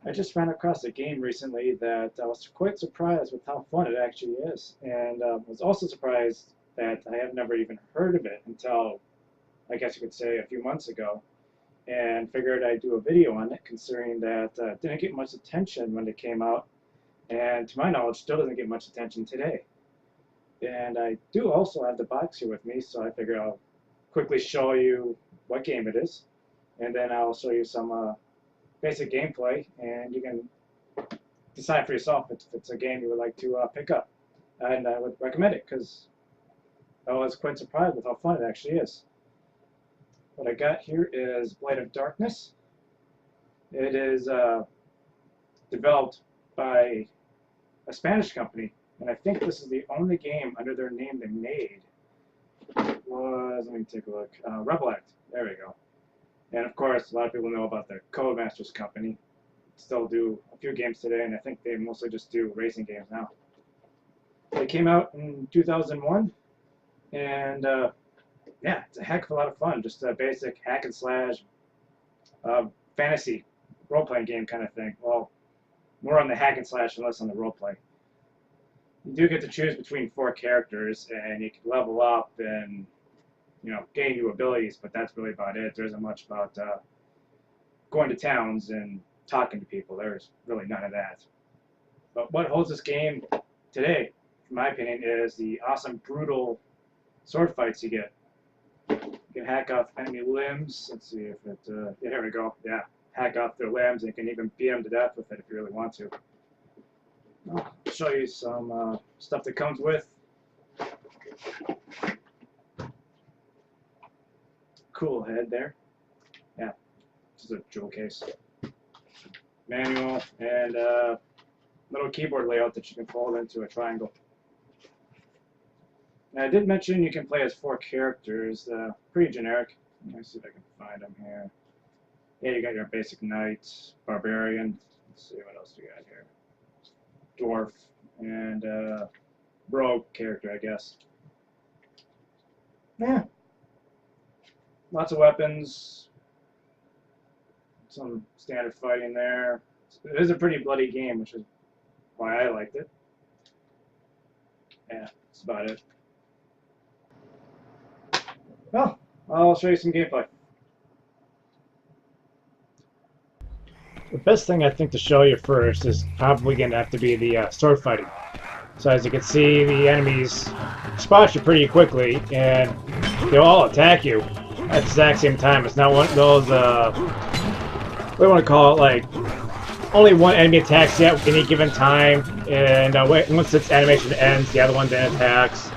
I just ran across a game recently that I was quite surprised with how fun it actually is, and was also surprised that I have never even heard of it until, I guess you could say, a few months ago, and figured I'd do a video on it, considering that it didn't get much attention when it came out, and to my knowledge, still doesn't get much attention today. And I do also have the box here with me, so I figure I'll quickly show you what game it is, and then I'll show you some basic gameplay, and you can decide for yourself if it's a game you would like to pick up. And I would recommend it because I was quite surprised with how fun it actually is. What I got here is Blade of Darkness. It is developed by a Spanish company, and I think this is the only game under their name they made. It was, let me take a look, Rebel Act. There we go. And of course, a lot of people know about the Codemasters company. Still do a few games today, and I think they mostly just do racing games now. They came out in 2001, and yeah, it's a heck of a lot of fun. Just a basic hack and slash fantasy role-playing game kind of thing. Well, more on the hack and slash and less on the role-play. You do get to choose between 4 characters, and you can level up and gain new abilities, but that's really about it. There isn't much about going to towns and talking to people. There's really none of that. But what holds this game today, in my opinion, is the awesome, brutal sword fights you get. You can hack off enemy limbs. Let's see if it, yeah, here we go. Yeah, hack off their limbs, and you can even beat them to death with it if you really want to. I'll show you some stuff that comes with. Cool head there. Yeah, this is a jewel case. Manual and little keyboard layout that you can fold into a triangle. Now, I did mention you can play as 4 characters. Pretty generic. Let me see if I can find them here. Yeah, you got your basic knight, barbarian. Let's see what else we got here. Dwarf and rogue character, I guess. Yeah. Lots of weapons, some standard fighting there. It is a pretty bloody game, which is why I liked it. Yeah, that's about it. Well, I'll show you some gameplay. The best thing I think to show you first is probably going to have to be the sword fighting. So as you can see, the enemies spot you pretty quickly, and they'll all attack you at the exact same time. It's not one of those, what do you want to call it, like, only one enemy attacks you at any given time, and once its animation ends, the other one then attacks.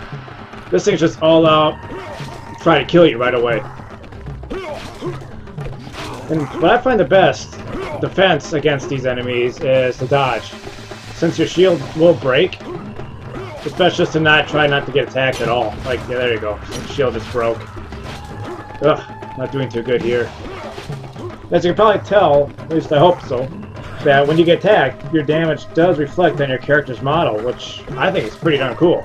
This thing's just all out, try to kill you right away. And what I find the best defense against these enemies is to dodge. Since your shield will break, it's best just to try not to get attacked at all. Like, yeah, there you go. The shield just broke. Ugh, not doing too good here. As you can probably tell, at least I hope so, that when you get attacked, your damage does reflect on your character's model, which I think is pretty darn cool.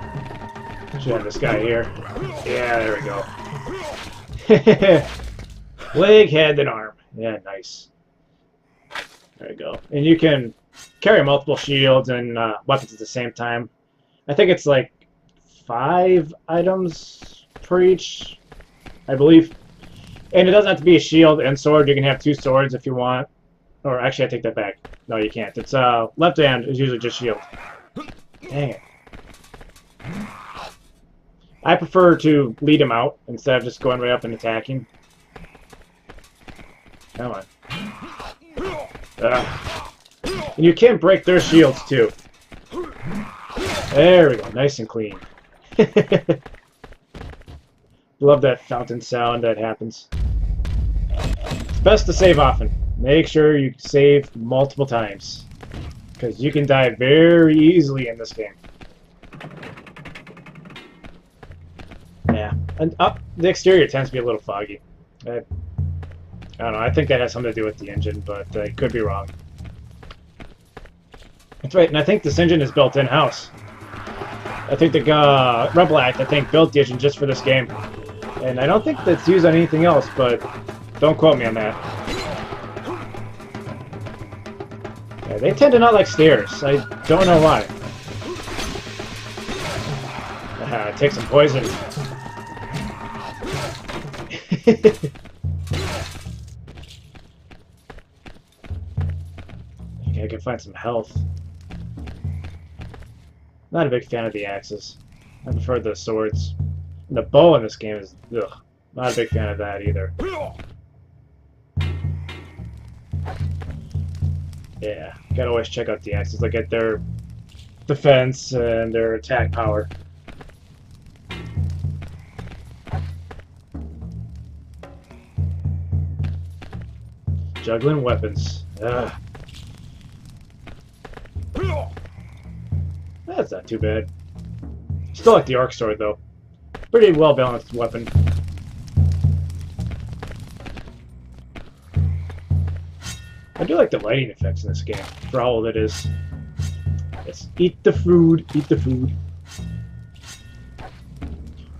Should have this guy here. Yeah, there we go. Leg, head, and arm. Yeah, nice. There you go. And you can carry multiple shields and weapons at the same time. I think it's like 5 items per each, I believe. And it doesn't have to be a shield and sword. You can have 2 swords if you want. Or actually, I take that back. No, you can't. It's left hand is usually just shield. Dang it. I prefer to lead him out instead of just going right up and attacking. Come on. And you can break their shields too. There we go. Nice and clean. Love that fountain sound that happens. It's best to save often. Make sure you save multiple times, because you can die very easily in this game. Yeah, and the exterior tends to be a little foggy. I don't know, I think that has something to do with the engine, but I could be wrong. That's right, and I think this engine is built in-house. I think the Rebel Act, built the engine just for this game. And I don't think that's used on anything else, but don't quote me on that. Yeah, they tend to not like stairs. I don't know why. Take some poison. Okay, I can find some health. Not a big fan of the axes. I prefer the swords. And the bow in this game is, ugh, not a big fan of that either. Yeah, gotta always check out the axes. Look at their defense and their attack power. Juggling weapons. Ugh. That's not too bad. Still like the arc sword though. Pretty well balanced weapon. I do like the lighting effects in this game, for all it is. Let's eat the food, eat the food.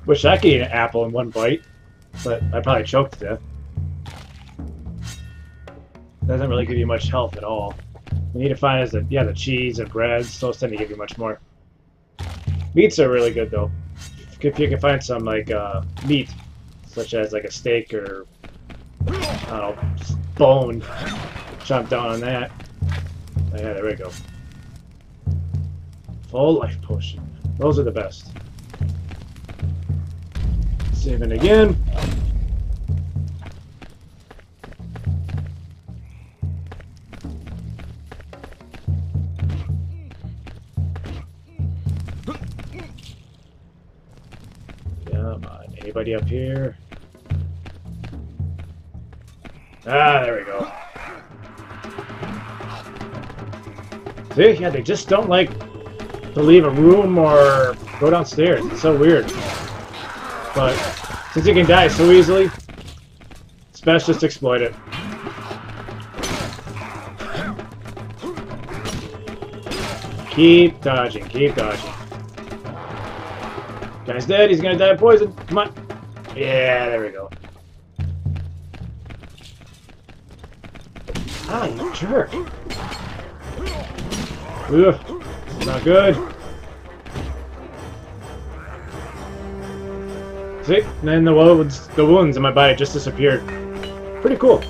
Wish I could eat an apple in one bite, but I'd probably choke to death. Doesn't really give you much health at all. You need to find is the cheese and breads. Those tend to give you much more. Meats are really good though. If you can find some like meat, such as like a steak or I don't know, bone, chomp down on that. Oh, yeah, there we go. Full life potion. Those are the best. Saving again. Come on, anybody up here? Ah, there we go. See, yeah, they just don't like to leave a room or go downstairs. It's so weird. But since you can die so easily, it's best just exploit it. Keep dodging, keep dodging. Guy's dead, he's gonna die of poison. Come on. Yeah, there we go. Ah, you jerk. Ugh, not good. See? And then the wounds in my body just disappeared. Pretty cool.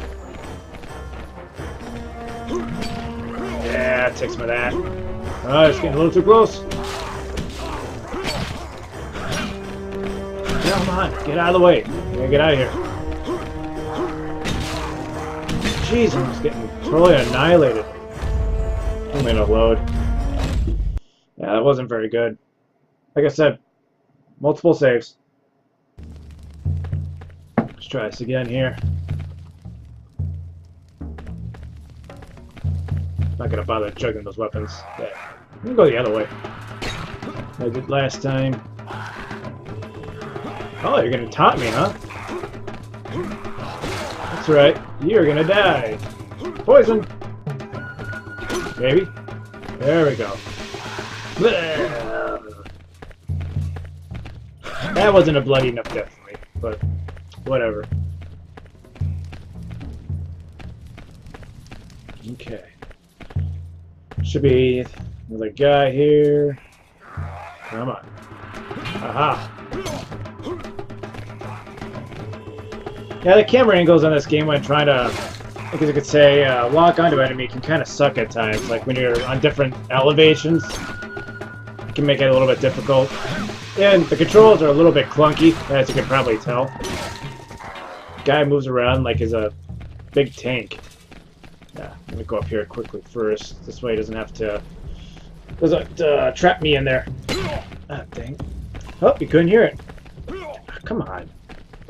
Yeah, take some of that. Oh, it's getting a little too close. Come on, get out of the way. I gotta get out of here. Jeez, I'm just getting totally annihilated. Only enough load. Yeah, that wasn't very good. Like I said, multiple saves. Let's try this again here. Not gonna bother chugging those weapons. Yeah. I'm gonna go the other way. I did last time. Oh, you're gonna taunt me, huh? That's right. You're gonna die. Poison! Maybe. There we go. That wasn't a bloody enough death for me, but whatever. Okay. Should be another guy here. Come on. Aha! Yeah, the camera angles on this game when trying to, I guess you could say, lock onto enemy can kind of suck at times. Like when you're on different elevations, it can make it a little bit difficult. And the controls are a little bit clunky, as you can probably tell. Guy moves around like he's a big tank. Yeah, I'm gonna go up here quickly first. This way he doesn't have to trap me in there. Ah, dang. Oh, you couldn't hear it. Come on.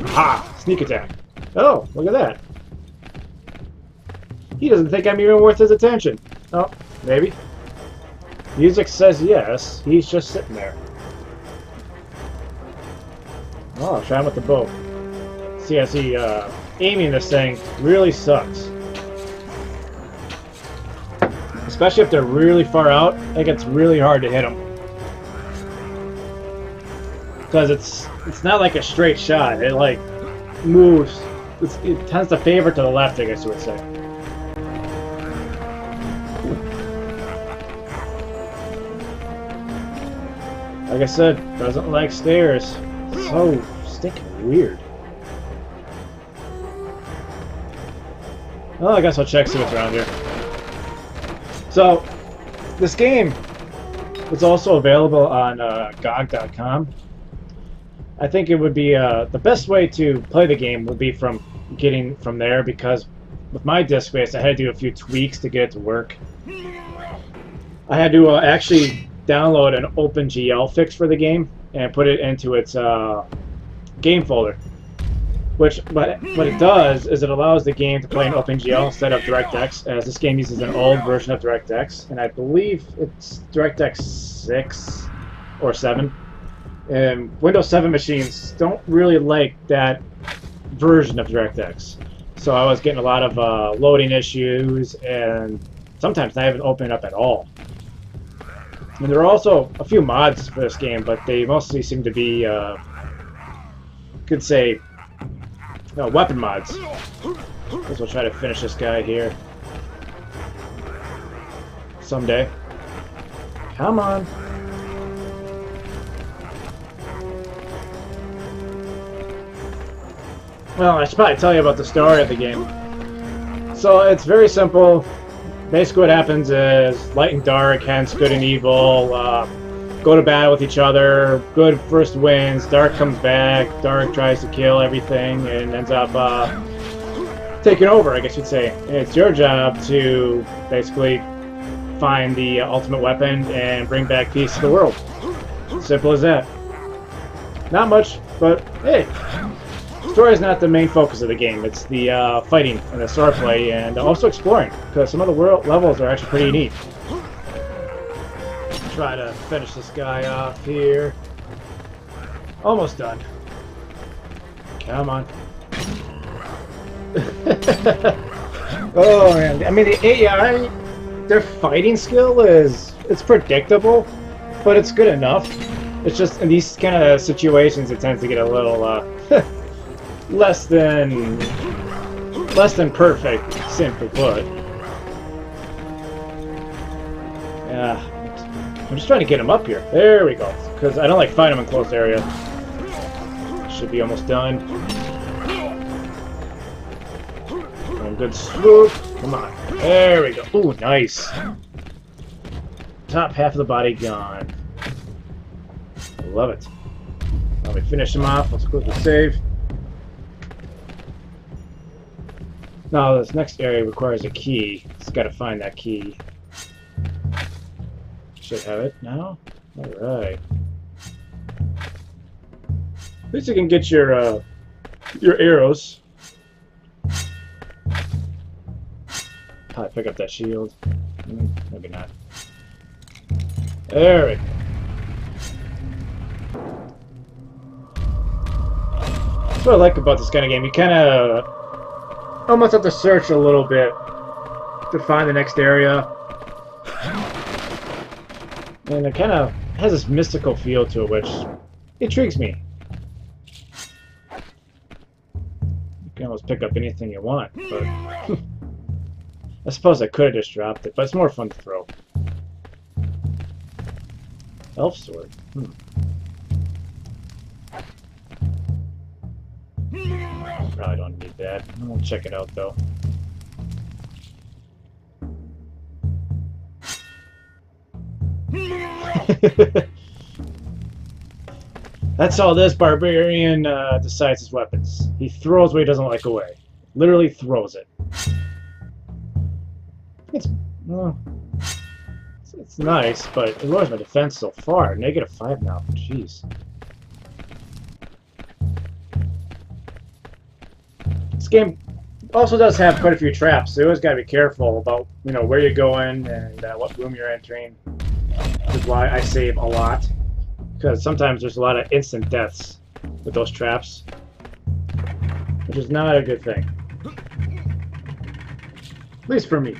Ha! Sneak attack. Oh, look at that. He doesn't think I'm even worth his attention. Oh, maybe. Music says yes. He's just sitting there. Oh, I'll try him with the bow. See, I see aiming this thing really sucks. Especially if they're really far out, I think it's really hard to hit them. Because it's not like a straight shot. It like moves. It tends to favor to the left, I guess you would say. Like I said, doesn't like stairs. So stinking weird. Well, I guess I'll check, see what's around here. So, this game is also available on GOG.com. I think it would be the best way to play the game would be from getting from there, because with my disk space I had to do a few tweaks to get it to work. I had to actually download an OpenGL fix for the game and put it into its game folder. Which, but what it does is it allows the game to play in OpenGL instead of DirectX, as this game uses an old version of DirectX, and I believe it's DirectX 6 or 7. And Windows 7 machines don't really like that version of DirectX. So I was getting a lot of loading issues, and sometimes not even opening up at all. And there are also a few mods for this game, but they mostly seem to be, could say, weapon mods. Guess we'll try to finish this guy here someday. Come on. Well, I should probably tell you about the story of the game. So it's very simple. Basically what happens is light and dark, hence good and evil, go to battle with each other. Good first wins, dark comes back, dark tries to kill everything and ends up taking over, I guess you'd say. And it's your job to basically find the ultimate weapon and bring back peace to the world. Simple as that. Not much, but hey. Story is not the main focus of the game. It's the fighting and the swordplay, and also exploring, because some of the world levels are actually pretty neat. Try to finish this guy off here. Almost done. Come on. Oh man, I mean the AI, their fighting skill it's predictable, but it's good enough. It's just in these kind of situations it tends to get a little less than perfect, simply put. Yeah, I'm just trying to get him up here. There we go. Because I don't like fighting him in close area. Should be almost done. One good swoop. Come on. There we go. Ooh, nice. Top half of the body gone. Love it. Let me finish him off. Let's quickly save. Now, this next area requires a key. Just gotta find that key. Should have it now. Alright. At least you can get your arrows. Probably pick up that shield. Maybe not. There we go. That's what I like about this kind of game. You kind of almost have to search a little bit to find the next area. And it kind of has this mystical feel to it, which intrigues me. You can almost pick up anything you want, but I suppose I could have just dropped it, but it's more fun to throw. Elf sword. Probably don't need that. I'll check it out though. That's all this barbarian decides his weapons. He throws what he doesn't like away. Literally throws it. It's nice, but it lowers my defense so far. -5 now. Jeez. This game also does have quite a few traps, so you always got to be careful about where you're going and what room you're entering. Which is why I save a lot, because sometimes there's a lot of instant deaths with those traps, which is not a good thing. At least for me.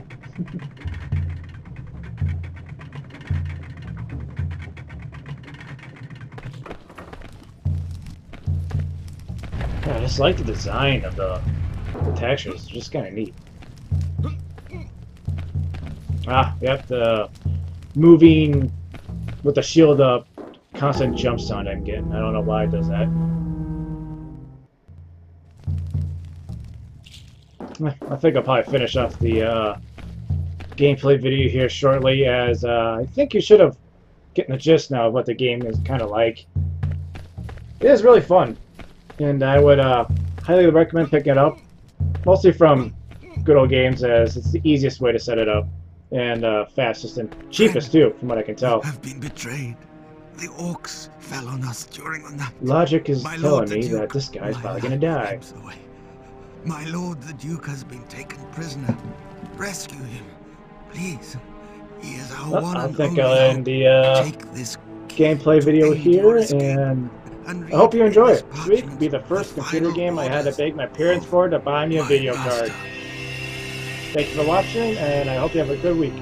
I just like the design of the textures. It's just kind of neat. Ah, yep, the moving with the shield up constant jump sound I'm getting. I don't know why it does that. I think I'll probably finish off the gameplay video here shortly, as I think you should have gotten the gist now of what the game is kind of like. It is really fun, and I would highly recommend picking it up, mostly from Good Old Games, as it's the easiest way to set it up, and fastest and cheapest too, from what I can tell. Have been betrayed. The orcs fell on us during the night. Logic is My telling lord, the me Duke, that this guy's my probably gonna life die. ebbs away. My lord, the Duke, has been taken prisoner. Rescue him, please. He is our Well, one I and think only I'll end hope. the Take this gameplay video to aid your here, escape, and and I hope you read enjoy this it. This week will be the parchment, first the computer final game I had to orders beg my parents of for to buy me a my video master. card. Thank you for watching, and I hope you have a good week.